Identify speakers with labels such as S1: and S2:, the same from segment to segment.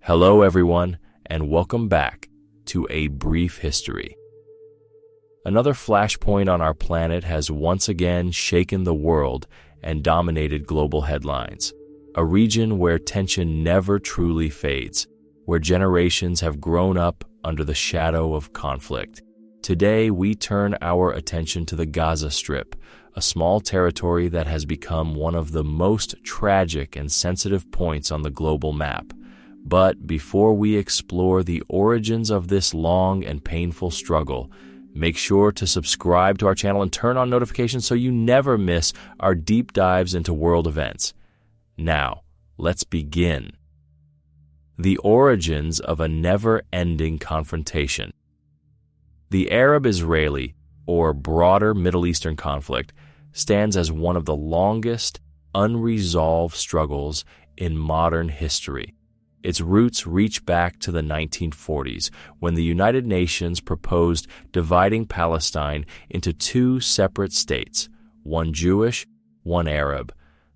S1: Hello, everyone, and welcome back to A Brief History. Another flashpoint on our planet has once again shaken the world and dominated global headlines. A region where tension never truly fades, where generations have grown up under the shadow of conflict. Today, we turn our attention to the Gaza Strip, a small territory that has become one of the most tragic and sensitive points on the global map. But before we explore the origins of this long and painful struggle, make sure to subscribe to our channel and turn on notifications so you never miss our deep dives into world events. Now, let's begin. The origins of a never-ending confrontation. The Arab-Israeli, or broader Middle Eastern conflict, stands as one of the longest, unresolved struggles in modern history. Its roots reach back to the 1940s, when the United Nations proposed dividing Palestine into two separate states, one Jewish, one Arab.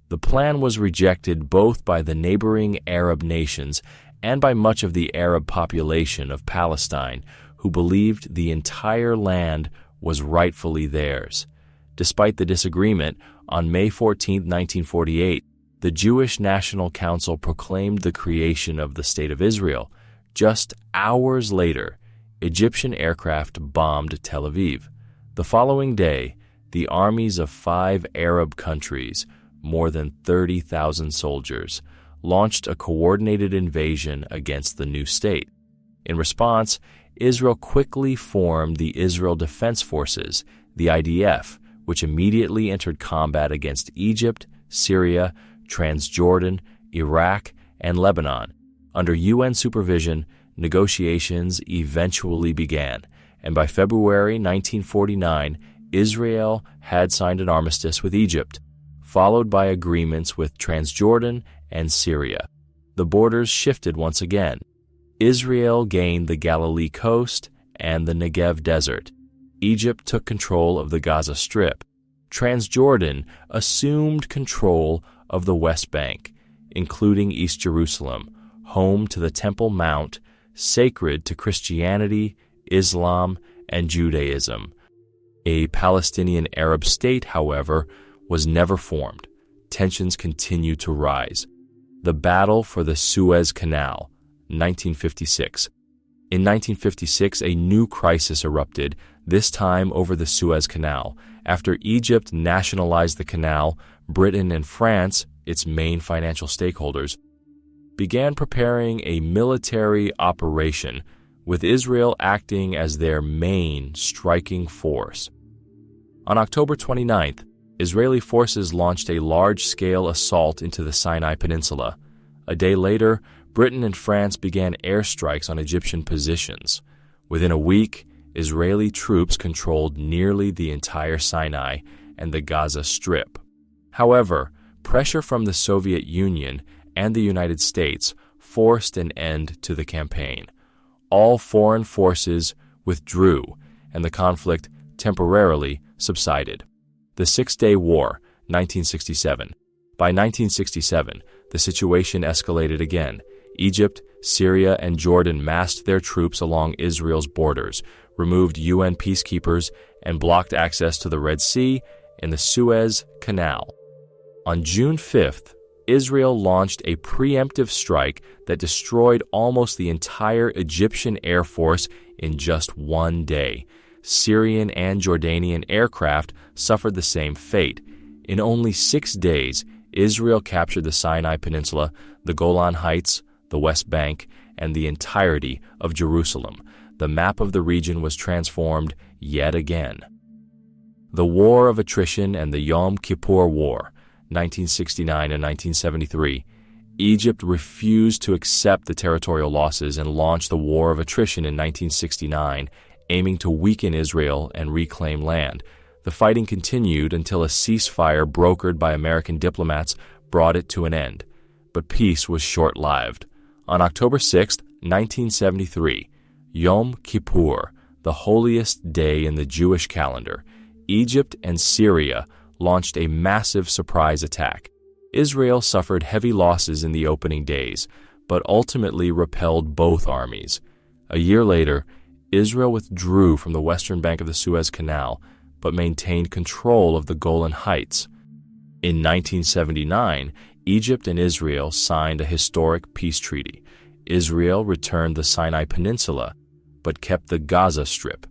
S1: The plan was rejected both by the neighboring Arab nations and by much of the Arab population of Palestine, who believed the entire land was rightfully theirs. Despite the disagreement, on May 14, 1948, the Jewish National Council proclaimed the creation of the State of Israel. Just hours later, Egyptian aircraft bombed Tel Aviv. The following day, the armies of 5 Arab countries, more than 30,000 soldiers, launched a coordinated invasion against the new state. In response, Israel quickly formed the Israel Defense Forces, the IDF, which immediately entered combat against Egypt, Syria, Transjordan, Iraq, and Lebanon. Under UN supervision, negotiations eventually began, and by February 1949, Israel had signed an armistice with Egypt, followed by agreements with Transjordan and Syria. The borders shifted once again. Israel gained the Galilee coast and the Negev desert. Egypt took control of the Gaza Strip. Transjordan assumed control of the West Bank, including East Jerusalem, home to the Temple Mount, sacred to Christianity, Islam, and Judaism. A Palestinian Arab state, however, was never formed. Tensions continued to rise. The Battle for the Suez Canal, 1956. In 1956, a new crisis erupted, this time over the Suez Canal. After Egypt nationalized the canal, Britain and France, its main financial stakeholders, began preparing a military operation, with Israel acting as their main striking force. On October 29th, Israeli forces launched a large-scale assault into the Sinai Peninsula. A day later, Britain and France began airstrikes on Egyptian positions. Within a week, Israeli troops controlled nearly the entire Sinai and the Gaza Strip. However, pressure from the Soviet Union and the United States forced an end to the campaign. All foreign forces withdrew, and the conflict temporarily subsided. The Six-Day War, 1967. By 1967, the situation escalated again. Egypt, Syria, and Jordan massed their troops along Israel's borders, removed UN peacekeepers, and blocked access to the Red Sea and the Suez Canal. On June 5th, Israel launched a preemptive strike that destroyed almost the entire Egyptian Air Force in just one day. Syrian and Jordanian aircraft suffered the same fate. In only 6 days, Israel captured the Sinai Peninsula, the Golan Heights, the West Bank, and the entirety of Jerusalem. The map of the region was transformed yet again. The War of Attrition and the Yom Kippur War, 1969 and 1973. Egypt refused to accept the territorial losses and launched the War of Attrition in 1969, aiming to weaken Israel and reclaim land. The fighting continued until a ceasefire brokered by American diplomats brought it to an end. But peace was short-lived. On October 6, 1973, Yom Kippur, the holiest day in the Jewish calendar, Egypt and Syria launched a massive surprise attack. Israel suffered heavy losses in the opening days, but ultimately repelled both armies. A year later, Israel withdrew from the western bank of the Suez Canal, but maintained control of the Golan Heights. In 1979, Egypt and Israel signed a historic peace treaty. Israel returned the Sinai Peninsula, but kept the Gaza Strip.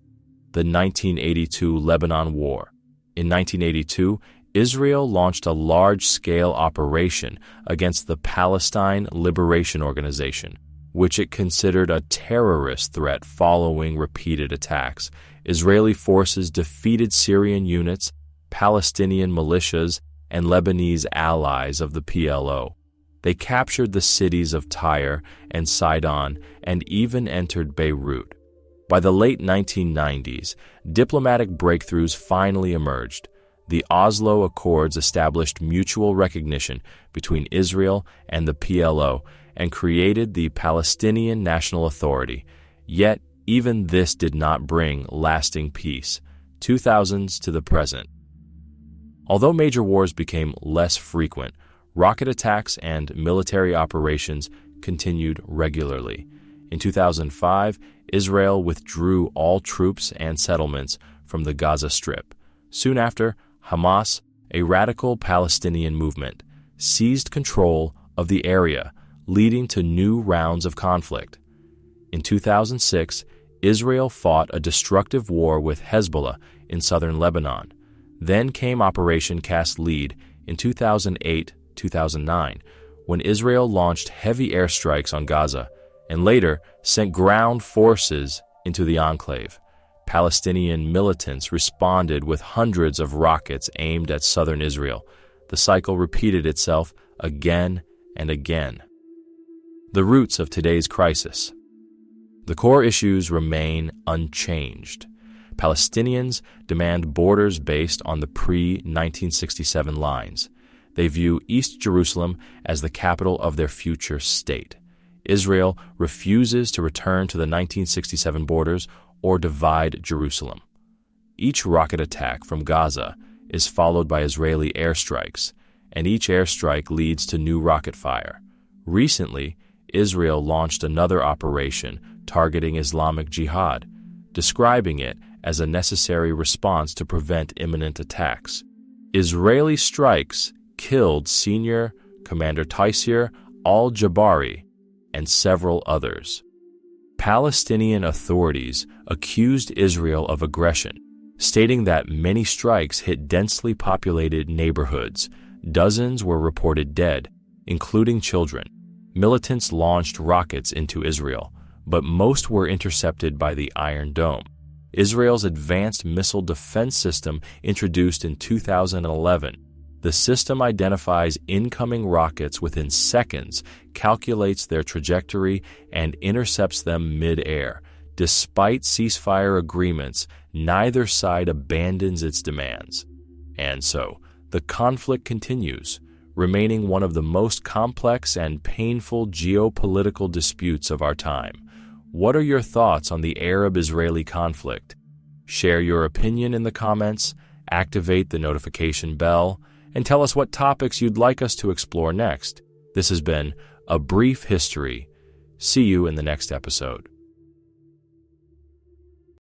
S1: The 1982 Lebanon War. In 1982, Israel launched a large-scale operation against the Palestine Liberation Organization, which it considered a terrorist threat following repeated attacks. Israeli forces defeated Syrian units, Palestinian militias, and Lebanese allies of the PLO. They captured the cities of Tyre and Sidon and even entered Beirut. By the late 1990s, diplomatic breakthroughs finally emerged. The Oslo Accords established mutual recognition between Israel and the PLO and created the Palestinian National Authority. Yet, even this did not bring lasting peace, 2000s to the present. Although major wars became less frequent, rocket attacks and military operations continued regularly. In 2005, Israel withdrew all troops and settlements from the Gaza Strip. Soon after, Hamas, a radical Palestinian movement, seized control of the area, leading to new rounds of conflict. In 2006, Israel fought a destructive war with Hezbollah in southern Lebanon. Then came Operation Cast Lead in 2008-2009, when Israel launched heavy airstrikes on Gaza and later sent ground forces into the enclave. Palestinian militants responded with hundreds of rockets aimed at southern Israel. The cycle repeated itself again and again. The roots of today's crisis. The core issues remain unchanged. Palestinians demand borders based on the pre-1967 lines. They view East Jerusalem as the capital of their future state. Israel refuses to return to the 1967 borders or divide Jerusalem. Each rocket attack from Gaza is followed by Israeli airstrikes, and each airstrike leads to new rocket fire. Recently, Israel launched another operation targeting Islamic Jihad, describing it as a necessary response to prevent imminent attacks. Israeli strikes killed Senior Commander Taisir al-Jabari and several others. Palestinian authorities accused Israel of aggression, stating that many strikes hit densely populated neighborhoods. Dozens were reported dead, including children. Militants launched rockets into Israel, but most were intercepted by the Iron Dome. Israel's advanced missile defense system, introduced in 2011. The system identifies incoming rockets within seconds, calculates their trajectory, and intercepts them mid-air. Despite ceasefire agreements, neither side abandons its demands. And so, the conflict continues, remaining one of the most complex and painful geopolitical disputes of our time. What are your thoughts on the Arab-Israeli conflict? Share your opinion in the comments, activate the notification bell, and tell us what topics you'd like us to explore next. This has been A Brief History. See you in the next episode.